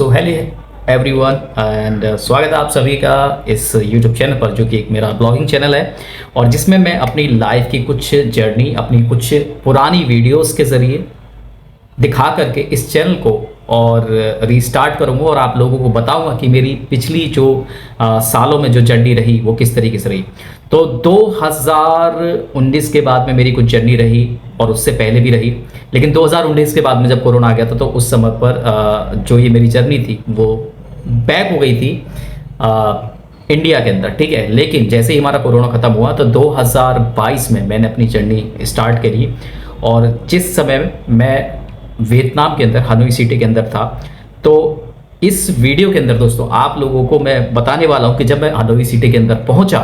So hello everyone and स्वागत है आप सभी का इस यूट्यूब चैनल पर, जो कि एक मेरा ब्लॉगिंग चैनल है और जिसमें मैं अपनी लाइफ की कुछ जर्नी, अपनी कुछ पुरानी वीडियोस के ज़रिए दिखा करके इस चैनल को और रीस्टार्ट करूँगा और आप लोगों को बताऊँगा कि मेरी पिछली जो सालों में जो जर्नी रही वो किस तरीके से रही। तो 2019 के बाद में मेरी कुछ जर्नी रही और उससे पहले भी रही, लेकिन 2019 के बाद में जब कोरोना आ गया था तो उस समय पर जो ये मेरी जर्नी थी वो बैक हो गई थी इंडिया के अंदर, ठीक है। लेकिन जैसे ही हमारा कोरोना ख़त्म हुआ तो 2022 में मैंने अपनी जर्नी स्टार्ट करी और जिस समय मैं वियतनाम के अंदर हनोई सिटी के अंदर था, तो इस वीडियो के अंदर दोस्तों आप लोगों को मैं बताने वाला हूँ कि जब मैं हनोई सिटी के अंदर पहुँचा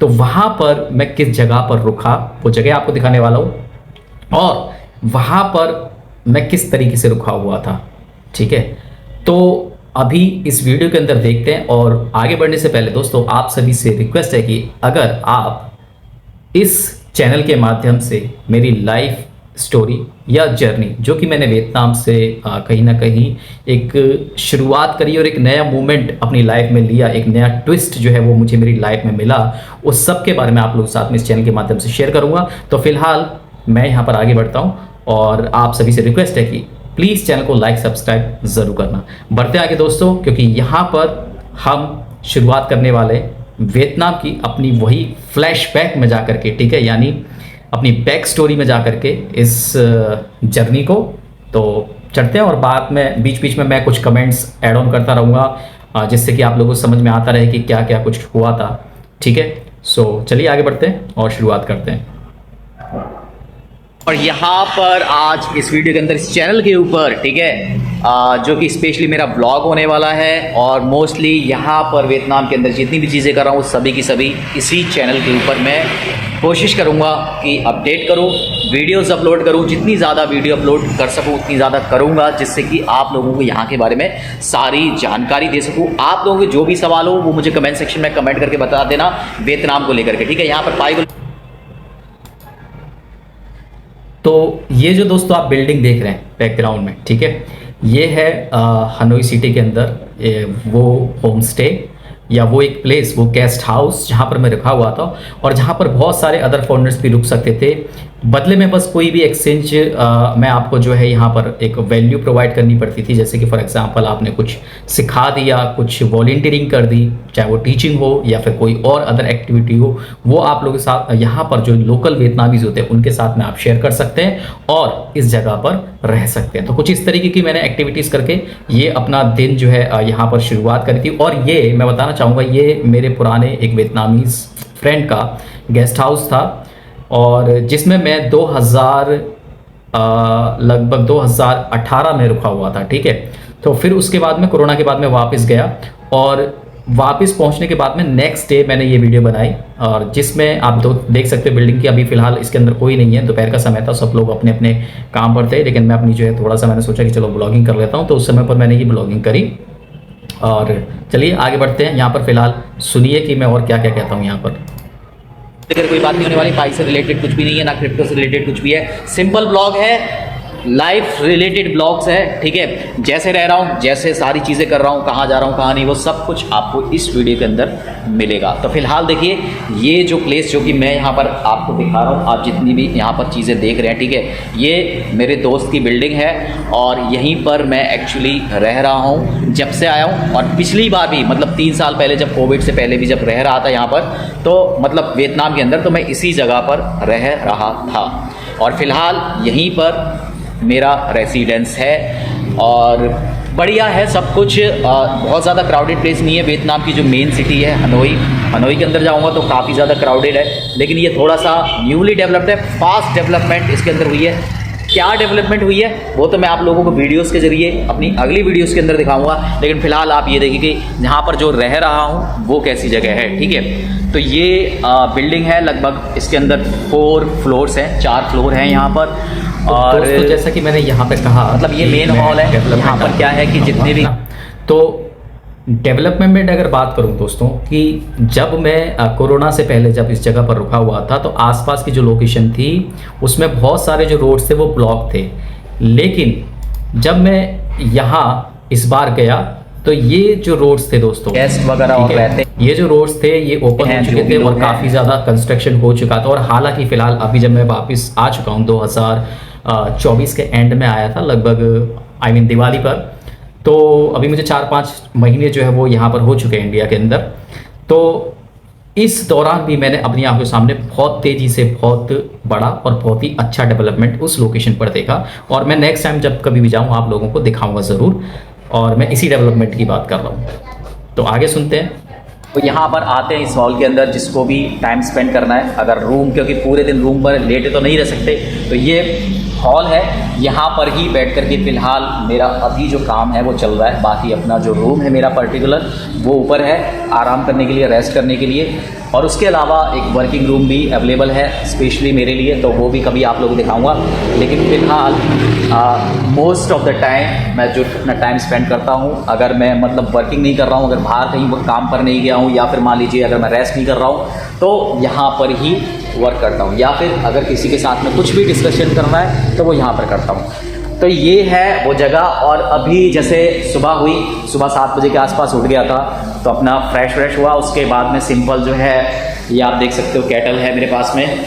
तो वहाँ पर मैं किस जगह पर रुका, वो जगह आपको दिखाने वाला हूँ और वहाँ पर मैं किस तरीके से रुका हुआ था, ठीक है। तो अभी इस वीडियो के अंदर देखते हैं और आगे बढ़ने से पहले दोस्तों आप सभी से रिक्वेस्ट है कि अगर आप इस चैनल के माध्यम से मेरी लाइफ स्टोरी या जर्नी, जो कि मैंने वियतनाम से कहीं ना कहीं एक शुरुआत करी और एक नया मूवमेंट अपनी लाइफ में लिया, एक नया ट्विस्ट जो है वो मुझे मेरी लाइफ में मिला, उस सब के बारे में आप लोग साथ में इस चैनल के माध्यम से शेयर करूंगा। तो फिलहाल मैं यहाँ पर आगे बढ़ता हूँ और आप सभी से रिक्वेस्ट है कि प्लीज़ चैनल को लाइक सब्सक्राइब ज़रूर करना। बढ़ते आगे दोस्तों, क्योंकि यहाँ पर हम शुरुआत करने वाले वियतनाम की अपनी वही फ्लैशबैक में जा करके, ठीक है, यानी अपनी बैक स्टोरी में जा करके इस जर्नी को। तो चढ़ते हैं और बाद में बीच बीच में मैं कुछ कमेंट्स ऐड ऑन करता रहूँगा जिससे कि आप लोगों को समझ में आता रहे कि क्या क्या कुछ हुआ था, ठीक है। सो चलिए आगे बढ़ते हैं और शुरुआत करते हैं। और यहाँ पर आज इस वीडियो के अंदर इस चैनल के ऊपर, ठीक है, जो कि स्पेशली मेरा ब्लॉग होने वाला है और मोस्टली यहाँ पर वियतनाम के अंदर जितनी भी चीज़ें कर रहा हूँ सभी की सभी इसी चैनल के ऊपर मैं कोशिश करूँगा कि अपडेट करूँ, वीडियोस अपलोड करूँ, जितनी ज़्यादा वीडियो अपलोड कर सकूँ उतनी ज़्यादा करूँगा, जिससे कि आप लोगों को यहाँ के बारे में सारी जानकारी दे सकूँ। आप लोगों के जो भी सवाल हो वो मुझे कमेंट सेक्शन में कमेंट करके बता देना वियतनाम को लेकर के, ठीक है। यहाँ पर पाई। तो ये जो दोस्तों आप बिल्डिंग देख रहे हैं बैकग्राउंड में, ठीक है, ये है हनोई सिटी के अंदर वो होम स्टे या वो एक प्लेस, वो गेस्ट हाउस जहाँ पर मैं रखा हुआ था और जहाँ पर बहुत सारे अदर फॉरेनर्स भी रुक सकते थे। बदले में बस कोई भी एक्सचेंज मैं आपको जो है यहाँ पर एक वैल्यू प्रोवाइड करनी पड़ती थी, जैसे कि फॉर एग्जांपल आपने कुछ सिखा दिया, कुछ वॉलंटियरिंग कर दी, चाहे वो टीचिंग हो या फिर कोई और अदर एक्टिविटी हो, वो आप लोगों के साथ यहाँ पर जो लोकल वियतनामीज होते हैं उनके साथ में आप शेयर कर सकते हैं और इस जगह पर रह सकते हैं। तो कुछ इस तरीके की मैंने एक्टिविटीज़ करके ये अपना दिन जो है यहाँ पर शुरुआत करी थी। और ये मैं बताना चाहूँगा, ये मेरे पुराने एक वियतनामीज फ्रेंड का गेस्ट हाउस था और जिसमें मैं लगभग 2018 में रुका हुआ था, ठीक है। तो फिर उसके बाद में कोरोना के बाद में वापस गया और वापस पहुंचने के बाद में नेक्स्ट डे मैंने ये वीडियो बनाई और जिसमें आप देख सकते हो बिल्डिंग की अभी फ़िलहाल इसके अंदर कोई नहीं है, दोपहर का समय था, सब लोग अपने अपने काम पर थे, लेकिन मैं अपनी जो है थोड़ा सा मैंने सोचा कि चलो ब्लॉगिंग कर लेता हूँ, तो उस समय पर मैंने ये ब्लॉगिंग करी। और चलिए आगे बढ़ते हैं। यहाँ पर फ़िलहाल सुनिए कि मैं और क्या क्या कहता हूँ यहाँ पर। अगर कोई बात नहीं होने वाली, पाई से रिलेटेड कुछ भी नहीं है, ना क्रिप्टो से रिलेटेड कुछ भी है, सिंपल ब्लॉग है, लाइफ रिलेटेड ब्लॉग्स है, ठीक है। जैसे रह रहा हूँ, जैसे सारी चीज़ें कर रहा हूँ, कहाँ जा रहा हूँ कहाँ नहीं, वो सब कुछ आपको इस वीडियो के अंदर मिलेगा। तो फिलहाल देखिए ये जो प्लेस जो कि मैं यहाँ पर आपको दिखा रहा हूँ, आप जितनी भी यहाँ पर चीज़ें देख रहे हैं, ठीक है, ये मेरे दोस्त की बिल्डिंग है और यहीं पर मैं एक्चुअली रह रहा हूँ जब से आया हूँ। और पिछली बार भी मतलब 3 साल पहले जब कोविड से पहले भी जब रह रहा था यहाँ पर, तो मतलब वियतनाम के अंदर, तो मैं इसी जगह पर रह रहा था और फिलहाल यहीं पर मेरा रेसिडेंस है और बढ़िया है सब कुछ। बहुत ज़्यादा क्राउडेड प्लेस नहीं है। वियतनाम की जो मेन सिटी है हनोई के अंदर जाऊंगा तो काफ़ी ज़्यादा क्राउडेड है, लेकिन ये थोड़ा सा न्यूली डेवलप्ड है, फास्ट डेवलपमेंट इसके अंदर हुई है। क्या डेवलपमेंट हुई है वो तो मैं आप लोगों को वीडियोस के ज़रिए अपनी अगली वीडियोस के अंदर दिखाऊंगा, लेकिन फ़िलहाल आप ये देखिए कि यहाँ पर जो रह रहा हूँ वो कैसी जगह है, ठीक है। तो ये बिल्डिंग है, लगभग इसके अंदर 4 फ्लोर्स हैं, 4 फ्लोर हैं यहाँ पर। और दोस्तों जैसा कि मैंने यहाँ पे कहा, मतलब ये मेन हॉल है, यहाँ पर क्या है कि जितने भी तो डेवलपमेंट में अगर बात करूं दोस्तों कि जब मैं कोरोना से पहले जब इस जगह पर रुका हुआ था तो आसपास की जो लोकेशन थी उसमें बहुत सारे जो रोड्स थे वो ब्लॉक थे, लेकिन जब मैं यहाँ इस बार गया तो ये जो रोड्स थे दोस्तों, गेस्ट वगैरह ठीक और है, रहते ये जो रोड्स थे ये ओपन हो हैं, चुके जो थे भी और लोग हैं। काफ़ी ज़्यादा कंस्ट्रक्शन हो चुका था। और हालांकि फ़िलहाल अभी जब मैं वापस आ चुका हूँ 2024 के एंड में आया था लगभग, आई मीन दिवाली पर, तो अभी मुझे 4-5 महीने जो है वो यहाँ पर हो चुके हैं इंडिया के अंदर। तो इस दौरान भी मैंने अपनी आंखों के सामने बहुत तेज़ी से बहुत बड़ा और बहुत ही अच्छा डेवलपमेंट उस लोकेशन पर देखा। और मैं नेक्स्ट टाइम जब कभी भी जाऊँ आप लोगों को दिखाऊंगा ज़रूर, और मैं इसी डेवलपमेंट की बात कर रहा हूँ। तो आगे सुनते हैं। तो यहाँ पर आते हैं इस हॉल के अंदर, जिसको भी टाइम स्पेंड करना है, अगर रूम, क्योंकि पूरे दिन रूम पर लेटे तो नहीं रह सकते, तो ये हॉल है, यहाँ पर ही बैठ कर के फ़िलहाल मेरा अभी जो काम है वो चल रहा है। बाकी अपना जो रूम है मेरा पर्टिकुलर वो ऊपर है, आराम करने के लिए, रेस्ट करने के लिए। और उसके अलावा एक वर्किंग रूम भी अवेलेबल है स्पेशली मेरे लिए, तो वो भी कभी आप लोगों को दिखाऊंगा। लेकिन फ़िलहाल मोस्ट ऑफ द टाइम मैं जो अपना टाइम स्पेंड करता हूँ, अगर मैं मतलब वर्किंग नहीं कर रहा हूँ, अगर बाहर कहीं काम पर नहीं गया हूँ, या फिर मान लीजिए अगर मैं रेस्ट नहीं कर रहा हूँ, तो यहाँ पर ही वर्क करता हूँ। या फिर अगर किसी के साथ में कुछ भी डिस्कशन करना है तो वो यहाँ पर करता हूँ। तो ये है वो जगह। और अभी जैसे सुबह हुई, सुबह 7 बजे के आसपास उठ गया था, तो अपना फ्रेश हुआ। उसके बाद में सिंपल जो है ये आप देख सकते हो केटल है मेरे पास में,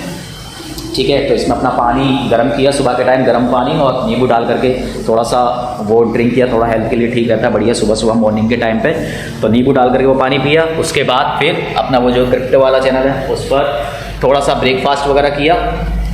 ठीक है। तो इसमें अपना पानी गर्म किया, सुबह के टाइम गर्म पानी और नींबू डाल करके थोड़ा सा वो ड्रिंक किया, थोड़ा हेल्थ के लिए ठीक रहता है, बढ़िया सुबह मॉर्निंग के टाइम पे। तो नींबू डाल करके वो पानी पिया। उसके बाद फिर अपना वो जो क्रिप्टो वाला चैनल है उस पर थोड़ा सा ब्रेकफास्ट वगैरह किया।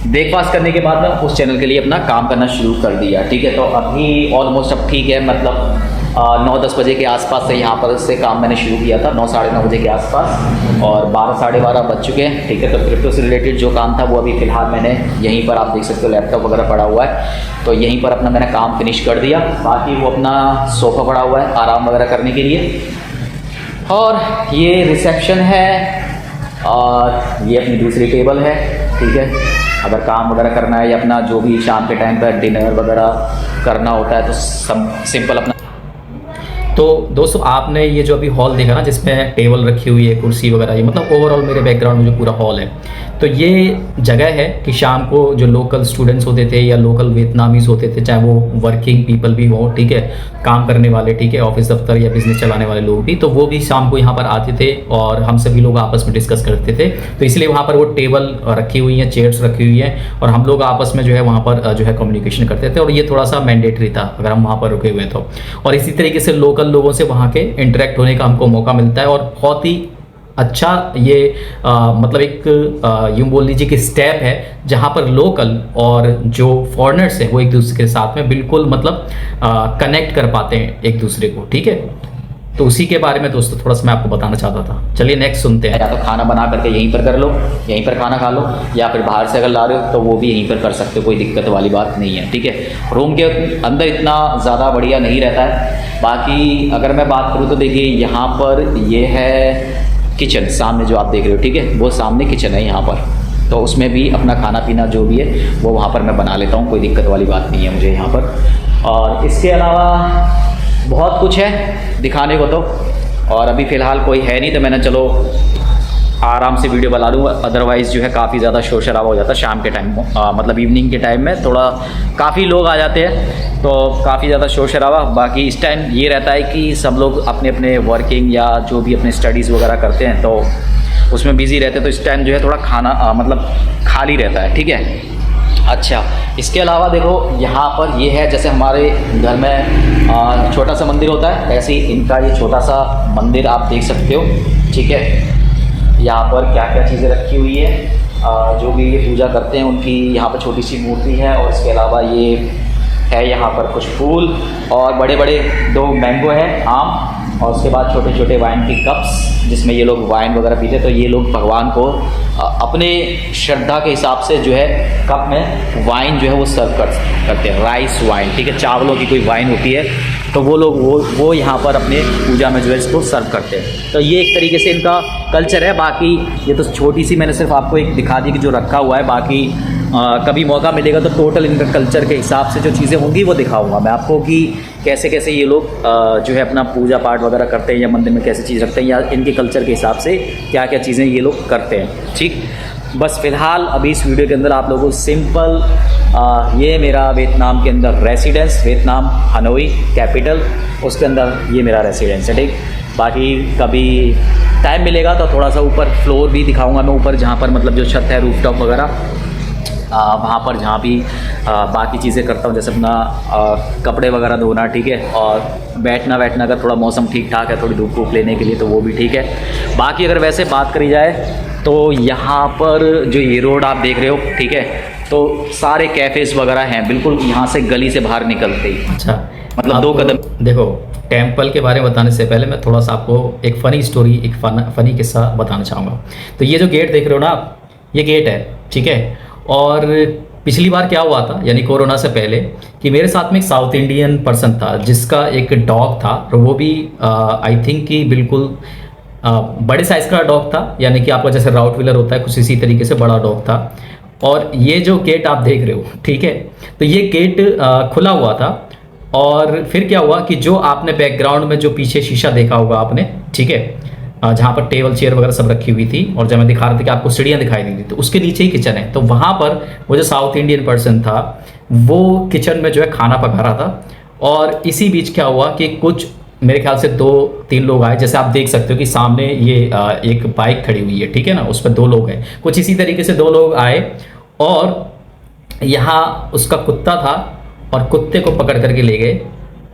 ब्रेकफास्ट करने के बाद में उस चैनल के लिए अपना काम करना शुरू कर दिया, ठीक है। तो अभी ऑलमोस्ट अब ठीक है, मतलब 9-10 बजे के आसपास से यहाँ पर से काम मैंने शुरू किया था, 9-9:30 बजे के आसपास, और 12-12:30 बज चुके हैं, ठीक है। तो क्रिप्टो से रिलेटेड जो काम था वो अभी फ़िलहाल मैंने यहीं पर, आप देख सकते हो लैपटॉप वगैरह पड़ा हुआ है, तो यहीं पर अपना मैंने काम फिनिश कर दिया। बाकी वो अपना सोफ़ा पड़ा हुआ है आराम वगैरह करने के लिए। और ये रिसेप्शन है और ये अपनी दूसरी टेबल है, ठीक है। अगर काम वगैरह करना है या अपना जो भी शाम के टाइम पर डिनर वगैरह करना होता है तो सिंपल अपना। तो दोस्तों आपने ये जो अभी हॉल देखा ना, जिसमें टेबल रखी हुई है, कुर्सी वगैरह, ये मतलब ओवरऑल मेरे बैकग्राउंड में जो पूरा हॉल है, तो ये जगह है कि शाम को जो लोकल स्टूडेंट्स होते थे या लोकल वियतनामीज होते थे, चाहे वो वर्किंग पीपल भी हों, ठीक है, काम करने वाले, ठीक है, ऑफिस दफ्तर या बिजनेस चलाने वाले लोग भी, तो वो भी शाम को यहाँ पर आते थे और हम सभी लोग आपस में डिस्कस करते थे। तो इसलिए वहाँ पर वो टेबल रखी हुई हैं, चेयर्स रखी हुई हैं, और हम लोग आपस में जो है वहाँ पर जो है कम्युनिकेशन करते थे। और ये थोड़ा सा मैंडेटरी था अगर हम वहाँ पर रुके हुए तो। और इसी तरीके से लोकल लोगों से वहाँ के इंटरेक्ट होने का हमको मौका मिलता है। और बहुत ही अच्छा ये मतलब एक यूँ बोल लीजिए कि स्टेप है जहाँ पर लोकल और जो फॉरेनर्स हैं वो एक दूसरे के साथ में बिल्कुल मतलब कनेक्ट कर पाते हैं एक दूसरे को, ठीक है। तो उसी के बारे में दोस्तों थोड़ा सा मैं आपको बताना चाहता था। चलिए नेक्स्ट सुनते हैं। या तो खाना बना करके यहीं पर कर लो, यहीं पर खाना खा लो, या फिर बाहर से अगर ला रहे हो तो वो भी यहीं पर कर सकते हो, कोई दिक्कत वाली बात नहीं है, ठीक है। रूम के अंदर इतना ज़्यादा बढ़िया नहीं रहता है। बाकी अगर मैं बात करूँ तो देखिए यहाँ पर ये है किचन, सामने जो आप देख रहे हो, ठीक है, वो सामने किचन है यहाँ पर। तो उसमें भी अपना खाना पीना जो भी है वो वहाँ पर मैं बना लेता हूँ, कोई दिक्कत वाली बात नहीं है मुझे यहाँ पर। और इसके अलावा बहुत कुछ है दिखाने को तो, और अभी फ़िलहाल कोई है नहीं, तो मैंने चलो आराम से वीडियो बना लूँ। अदरवाइज़ जो है काफ़ी ज़्यादा शोर शराबा हो जाता है शाम के टाइम, मतलब इवनिंग के टाइम में थोड़ा काफ़ी लोग आ जाते हैं, तो काफ़ी ज़्यादा शोर शराबा। बाकी इस टाइम ये रहता है कि सब लोग अपने अपने वर्किंग या जो भी अपने स्टडीज़ वगैरह करते हैं तो उसमें बिज़ी रहते हैं, तो इस टाइम जो है थोड़ा खाना मतलब खाली रहता है, ठीक है। अच्छा, इसके अलावा देखो यहाँ पर ये है, जैसे हमारे घर में छोटा सा मंदिर होता है, ऐसे ही इनका ये छोटा सा मंदिर आप देख सकते हो, ठीक है। यहाँ पर क्या क्या चीज़ें रखी हुई है, जो भी ये पूजा करते हैं उनकी यहाँ पर छोटी सी मूर्ति है। और इसके अलावा ये है यहाँ पर कुछ फूल और बड़े बड़े 2 मैंगो हैं, आम, और उसके बाद छोटे छोटे वाइन के कप्स जिसमें ये लोग वाइन वगैरह पीते हैं। तो ये लोग भगवान को अपने श्रद्धा के हिसाब से जो है कप में वाइन जो है वो सर्व करते हैं, राइस वाइन, ठीक है, चावलों की कोई वाइन होती है, तो वो लोग वो यहाँ पर अपने पूजा में जो है इसको सर्व करते हैं। तो ये एक तरीके से इनका कल्चर है। बाकी ये तो छोटी सी मैंने सिर्फ आपको एक दिखा दी कि जो रखा हुआ है, बाकी कभी मौका मिलेगा तो टोटल इनका कल्चर के हिसाब से जो चीज़ें होंगी वो दिखाऊंगा मैं आपको कि कैसे कैसे ये लोग जो है अपना पूजा पाठ वगैरह करते हैं, या मंदिर में कैसे चीज़ रखते हैं, या इनके कल्चर के हिसाब से क्या क्या चीज़ें ये लोग करते हैं, ठीक। बस फ़िलहाल अभी इस वीडियो के अंदर आप लोगों को सिंपल ये मेरा वियतनाम के अंदर रेसिडेंस, वियतनाम हनोई कैपिटल, उसके अंदर ये मेरा रेसिडेंस है। ठीक, बाकी कभी टाइम मिलेगा तो थोड़ा सा ऊपर फ्लोर भी दिखाऊंगा मैं, ऊपर जहाँ पर मतलब जो छत है रूफटॉप वगैरह, वहाँ पर जहाँ भी बाकी चीज़ें करता हूँ, जैसे अपना कपड़े वगैरह धोना, ठीक है, और बैठना अगर थोड़ा मौसम ठीक ठाक है थोड़ी धूप वूप लेने के लिए तो वो भी ठीक है। बाकी अगर वैसे बात करी जाए तो यहाँ पर जो ये रोड आप देख रहे हो, ठीक है, तो सारे कैफ़ेज़ वगैरह हैं बिल्कुल यहाँ से गली से बाहर निकलते ही। अच्छा, मतलब 2 कदम। देखो, टेम्पल के बारे में बताने से पहले मैं थोड़ा सा आपको एक फ़नी स्टोरी, एक फ़नी किस्सा बताना चाहूँगा। तो ये जो गेट देख रहे हो ना आप, ये गेट है, ठीक है। और पिछली बार क्या हुआ था, यानी कोरोना से पहले, कि मेरे साथ में एक साउथ इंडियन पर्सन था जिसका एक डॉग था, और वो भी आई थिंक कि बिल्कुल बड़े साइज़ का डॉग था, यानी कि आपका जैसे राउटविलर होता है कुछ इसी तरीके से बड़ा डॉग था। और ये जो गेट आप देख रहे हो, ठीक है, तो ये गेट खुला हुआ था। और फिर क्या हुआ कि जो आपने बैकग्राउंड में जो पीछे शीशा देखा होगा आपने, ठीक है, जहाँ पर टेबल चेयर वगैरह सब रखी हुई थी, और जब मैं दिखा रहा था कि आपको सीढ़ियाँ दिखाई दी थी, तो उसके नीचे ही किचन है। तो वहाँ पर वो जो साउथ इंडियन पर्सन था वो किचन में जो है खाना पका रहा था। और इसी बीच क्या हुआ कि कुछ मेरे ख्याल से 2-3 लोग आए, जैसे आप देख सकते हो कि सामने ये एक बाइक खड़ी हुई है, ठीक है ना, उस पर 2 लोग हैं। कुछ इसी तरीके से 2 लोग आए और यहाँ उसका कुत्ता था और कुत्ते को पकड़ करके ले गए।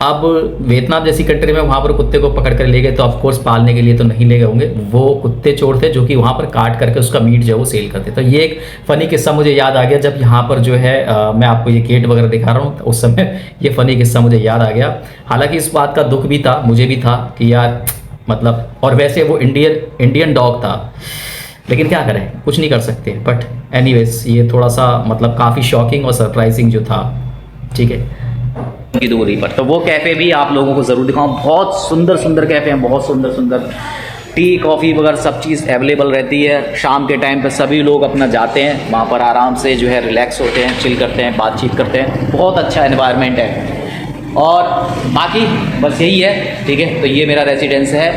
अब वियतनाम जैसी कंट्री में वहाँ पर कुत्ते को पकड़ कर ले गए तो ऑफ कोर्स पालने के लिए तो नहीं ले गए होंगे, वो कुत्ते चोर थे जो कि वहाँ पर काट करके उसका मीट जो है वो सेल करते। तो ये एक फ़नी किस्सा मुझे याद आ गया जब यहाँ पर जो है मैं आपको ये गेट वगैरह दिखा रहा हूँ, तो उस समय ये फ़नी किस्सा मुझे याद आ गया। हालांकि इस बात का दुख भी था, मुझे भी था कि यार मतलब, और वैसे वो इंडियन डॉग था, लेकिन क्या करें, कुछ नहीं कर सकते। बट एनीवेज ये थोड़ा सा मतलब काफ़ी शॉकिंग और सरप्राइजिंग जो था, ठीक है, की दूरी पर। तो वो कैफ़े भी आप लोगों को ज़रूर दिखाऊं, बहुत सुंदर कैफ़े हैं, बहुत सुंदर टी कॉफ़ी वगैरह सब चीज़ अवेलेबल रहती है। शाम के टाइम पर सभी लोग अपना जाते हैं वहाँ पर, आराम से जो है रिलैक्स होते हैं, चिल करते हैं, बातचीत करते हैं, बहुत अच्छा एनवायरनमेंट है। और बाकी बस यही है, ठीक है। तो ये मेरा रेसिडेंस है,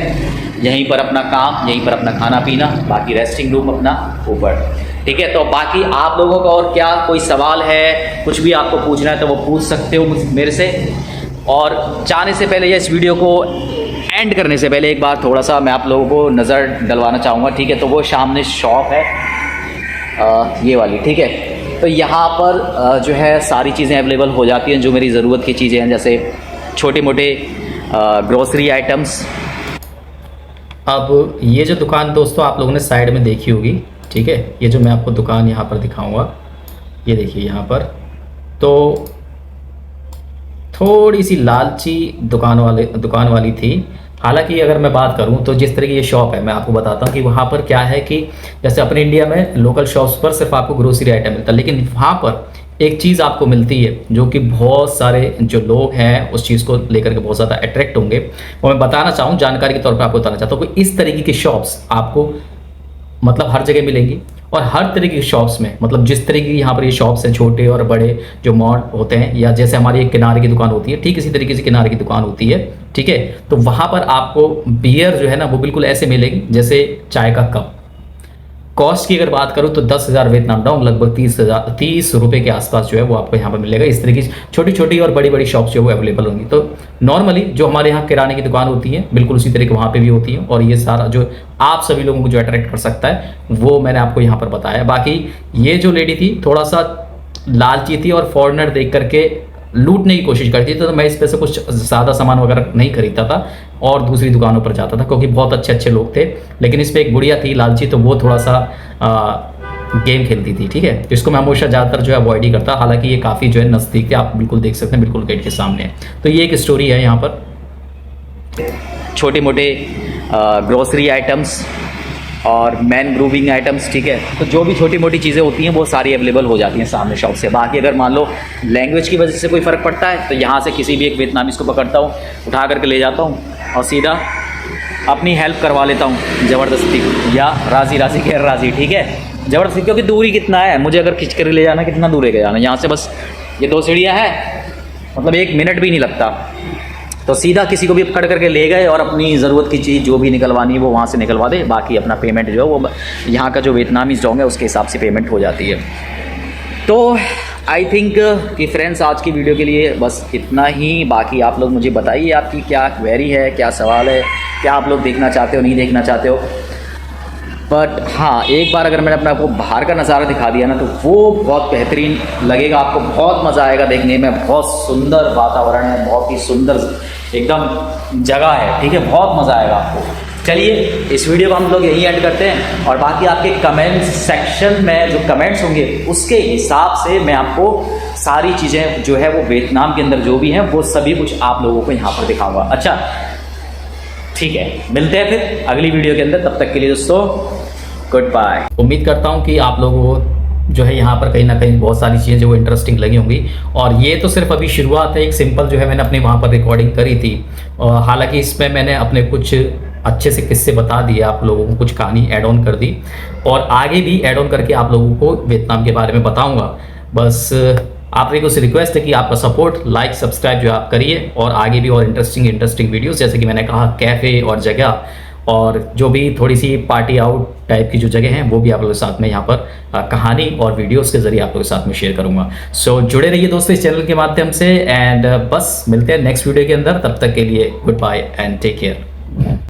यहीं पर अपना काम, यहीं पर अपना खाना पीना, बाकी रेस्टिंग रूम अपना ऊपर, ठीक है। तो बाकी आप लोगों का और क्या कोई सवाल है, कुछ भी आपको पूछना है तो वो पूछ सकते हो मेरे से। और जाने से पहले या इस वीडियो को एंड करने से पहले एक बार थोड़ा सा मैं आप लोगों को नज़र डलवाना चाहूँगा, ठीक है। तो वो सामने शॉप है ये वाली, ठीक है। तो यहाँ पर जो है सारी चीज़ें अवेलेबल हो जाती हैं जो मेरी ज़रूरत की चीज़ें हैं, जैसे छोटे मोटे ग्रोसरी आइटम्स। अब ये जो दुकान दोस्तों आप लोगों ने साइड में देखी होगी, ठीक है, ये जो मैं आपको दुकान यहाँ पर दिखाऊंगा, ये देखिए यहाँ पर, तो थोड़ी सी लालची दुकान वाली थी। हालांकि अगर मैं बात करूं तो जिस तरह की ये शॉप है, मैं आपको बताता हूं कि वहाँ पर क्या है कि जैसे अपने इंडिया में लोकल शॉप्स पर सिर्फ आपको ग्रोसरी आइटम मिलता है, लेकिन वहाँ पर एक चीज़ आपको मिलती है जो कि बहुत सारे जो लोग हैं उस चीज़ को लेकर के बहुत ज़्यादा अट्रैक्ट होंगे। वो मैं बताना चाहूँ, जानकारी के तौर पर आपको बताना चाहता हूँ कि इस तरीके की शॉप्स आपको मतलब हर जगह मिलेंगी। और हर तरह की शॉप्स में, मतलब जिस तरह की यहाँ पर ये शॉप्स हैं, छोटे और बड़े जो मॉल होते हैं, या जैसे हमारी एक किनारे की दुकान होती है, ठीक इसी तरीके से किनारे की दुकान होती है, ठीक है। तो वहाँ पर आपको बियर जो है ना वो बिल्कुल ऐसे मिलेगी जैसे चाय का कप। कॉस्ट की अगर बात करूँ तो 10,000 वियतनाम डॉलर, लगभग 30 रुपये के आसपास जो है वो आपको यहाँ पर मिलेगा। इस तरीके की छोटी छोटी और बड़ी बड़ी शॉप्स जो है वो अवेलेबल होंगी। तो नॉर्मली जो हमारे यहाँ किराने की दुकान होती है बिल्कुल उसी तरीके वहाँ पे भी होती है। और ये सारा जो आप सभी लोगों को जो अट्रैक्ट कर सकता है वो मैंने आपको यहाँ पर बताया। बाकी ये जो लेडी थी थोड़ा सा लालची थी और फॉरेनर देख करके लूटने की कोशिश करती थी, तो मैं इस पे से कुछ ज़्यादा सामान वगैरह नहीं खरीदता था और दूसरी दुकानों पर जाता था, क्योंकि बहुत अच्छे अच्छे लोग थे। लेकिन इस पे एक बुढ़िया थी लालची, तो वो थोड़ा सा गेम खेलती थी, ठीक है। तो इसको मैं हमेशा ज़्यादातर जो है अवॉइड ही करता। हालांकि ये काफ़ी जो है नज़दीक थे, आप बिल्कुल देख सकते हैं, बिल्कुल गेट के सामने है। तो ये एक स्टोरी है यहाँ पर। छोटे मोटे ग्रोसरी आइटम्स और मैन ग्रूविंग आइटम्स, ठीक है। तो जो भी छोटी मोटी चीज़ें होती हैं वो सारी अवेलेबल हो जाती हैं सामने शॉप से। बाकी अगर मान लो लैंग्वेज की वजह से कोई फ़र्क पड़ता है तो यहाँ से किसी भी एक वियतनामीज़ को पकड़ता हूँ, उठा करके ले जाता हूँ और सीधा अपनी हेल्प करवा लेता हूँ ज़बरदस्ती, या राज़ी गैर राज़ी, ठीक है, ज़बरदस्ती। क्योंकि दूरी कितना है, मुझे अगर खींच कर ले जाना कितना दूर है जाना, यहाँ से बस ये 2 सीढ़ियाँ हैं, मतलब 1 मिनट भी नहीं लगता। तो सीधा किसी को भी पकड़ करके ले गए और अपनी ज़रूरत की चीज़ जो भी निकलवानी है वो वहाँ से निकलवा दे। बाकी अपना पेमेंट जो है वो यहाँ का जो वियतनामीज़ डॉग है उसके हिसाब से पेमेंट हो जाती है। तो आई थिंक कि फ्रेंड्स आज की वीडियो के लिए बस इतना ही। बाकी आप लोग मुझे बताइए आपकी क्या क्वेरी है, क्या सवाल है, क्या आप लोग देखना चाहते हो, नहीं देखना चाहते हो। बट हाँ, एक बार अगर मैंने अपना आपको बाहर का नज़ारा दिखा दिया ना, तो वो बहुत बेहतरीन लगेगा, आपको बहुत मज़ा आएगा देखने में। बहुत सुंदर वातावरण है, बहुत ही सुंदर एकदम जगह है, ठीक है, बहुत मज़ा आएगा आपको। चलिए इस वीडियो को हम लोग यहीं एंड करते हैं, और बाकी आपके कमेंट सेक्शन में जो कमेंट्स होंगे उसके हिसाब से मैं आपको सारी चीज़ें जो है वो वियतनाम के अंदर जो भी हैं वो सभी कुछ आप लोगों को यहाँ पर दिखाऊंगा। अच्छा ठीक है, मिलते हैं फिर अगली वीडियो के अंदर। तब तक के लिए दोस्तों गुड बाय। उम्मीद करता हूँ कि आप लोगों को जो है यहाँ पर कहीं ना कहीं बहुत सारी चीज़ें जो इंटरेस्टिंग लगी होंगी। और ये तो सिर्फ अभी शुरुआत है, एक सिंपल जो है मैंने अपने वहाँ पर रिकॉर्डिंग करी थी। और हालांकि इसमें मैंने अपने कुछ अच्छे से किस्से बता दिए आप लोगों को, कुछ कहानी ऐड ऑन कर दी, और आगे भी ऐड ऑन करके आप लोगों को वियतनाम के बारे में बताऊँगा। बस आप लोगों से रिक्वेस्ट है कि आपका सपोर्ट, लाइक, सब्सक्राइब जो आप करिए, और आगे भी और इंटरेस्टिंग वीडियोस, जैसे कि मैंने कहा कैफ़े और जगह, और जो भी थोड़ी सी पार्टी आउट टाइप की जो जगह हैं वो भी आप लोगों के साथ में यहाँ पर कहानी और वीडियोस के जरिए आप लोगों के साथ में शेयर करूँगा। सो जुड़े रहिए दोस्तों इस चैनल के माध्यम से, एंड बस मिलते हैं नेक्स्ट वीडियो के अंदर। तब तक के लिए goodbye and take care.